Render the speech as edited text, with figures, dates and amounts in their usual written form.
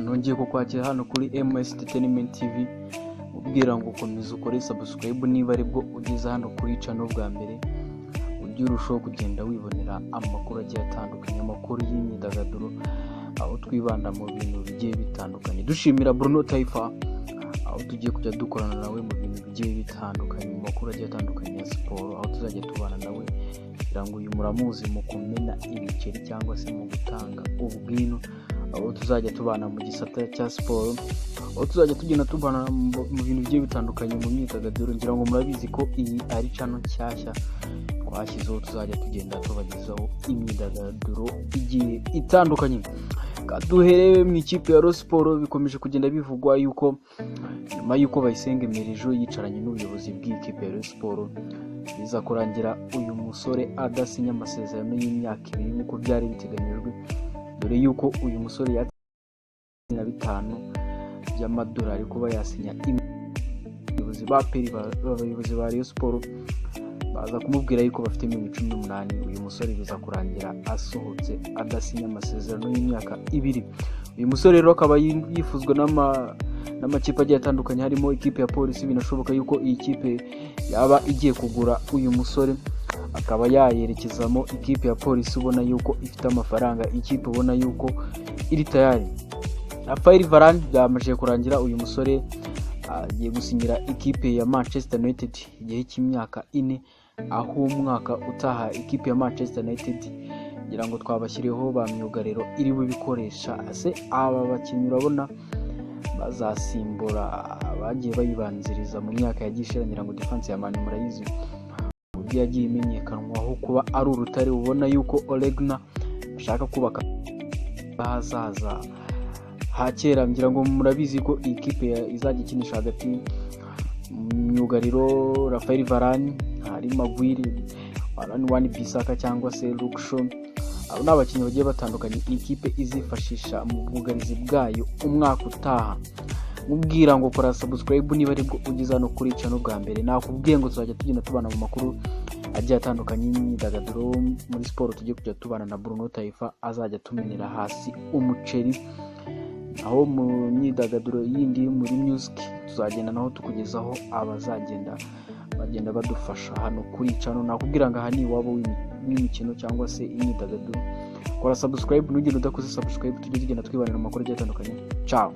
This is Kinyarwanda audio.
Nongeye kukwakira hano kuri MS Entertainment TV ubwira ngo ukomeze ukore subscribe niba aribwo ugeze hano kuri channel bwa mbere, ujye urushaho kugenda wibonera amakuru agiye atandukanye, amakuru y'imyidagaduro, aho twibanda mu bintu bigiye bitandukanye. Dushimira Bruno Taifa aho tugiye kujya dukorana nawe mu bintu bigiye bitandukanye, mu makuru agiye atandukanye ya siporo, aho tuzajya tubana nawe kugira ngo uyu muramuzi mu kumena ibiceri cyangwa se mu gutanga ubwino, aho tuzajya tubana mu gisata cya siporo, aho tuzajya tugenda tubana mu bintu bigiye bitandukanye mu myidagaduro. Ngira ngo murabizi ko iyi ari channel nshyashya twashyizeho, tuzajya tugenda tubagezaho imyidagaduro igiye itandukanye. Duhereye mu ikipe ya Rayon Sports, bikomeje kugenda bivugwa yuko nyuma yuko Bayisenge Merijo yicaranye n'ubuyobozi bw'ikipe ya Rayon Sports, biza kurangira uyu musore adasinya amasezerano y'imyaka 2 nk'uko byari biteganyijwe, dore yuko uyu musore yatsina 5 by'amadolari kuba yasinya. Abayobozi ba Rayon Sports baza kumubwira yuko bafite 18, uyu musore biza kurangira asohotse adasinya amasezerano y'imyaka 2. Uyu musore rero akaba yifuzwa n'amakipe agiye atandukanye, harimo ikipe ya Polisi. Binashoboka yuko iyi kipe yaba igiye kugura uyu musore, akaba yayerekezamo ikipe ya Polisi ubona yuko ifite amafaranga, ikipe ubona yuko iri tayari. Raphael Varane byamaze kurangira, uyu musore agiye gusinyira ikipe ya Manchester United igihe cy'imyaka 4, aho umwaka utaha ikipe ya Manchester United ngira ngo twabashyireho ba myugariro iri bubikoresha. Ase aba bakinnyi urabona bazasimbura abagiye bayibanziriza mu myaka yagiye, ngira ngo defense ya Manu murayizi uburyo yagiye imenyekanwaho kuba ari urutare. Ubona yuko Olegna ashaka kubaka hazaza hakera. Ngira ngo murabizi ko iyi kipe izajya ikinisha hagati myugariro Raphael Varane, hari Maguire, Wan Bissaka cyangwa se Luke Shaw. Abo ni abakinnyi bagiye batandukanye iyi kipe izifashisha mu bwugarizi bwayo umwaka utaha. Mubwira ngo kora subscribe niba aribwo ugeze hano kuri channel bwa mbere. Nakubwiye ngo tuzajya tugenda tubana mu makuru agiye atandukanye y'imyidagaduro. Muri siporo tugiye kujya tubana na Bruno Taifa azajya tumenera hasi umuceri, aho mu myidagaduro yindi muri music tuzagenda naho tukugezaho abazagenda bagenda badufasha hano kuri channel. Nakubwira ngo aha ni wabo w'imikino cyangwa se imyidagaduro. Kora subscribe, nugenda udakoze subscribe tujye tugenda twibanira mu makuru agiye atandukanye. Ciao.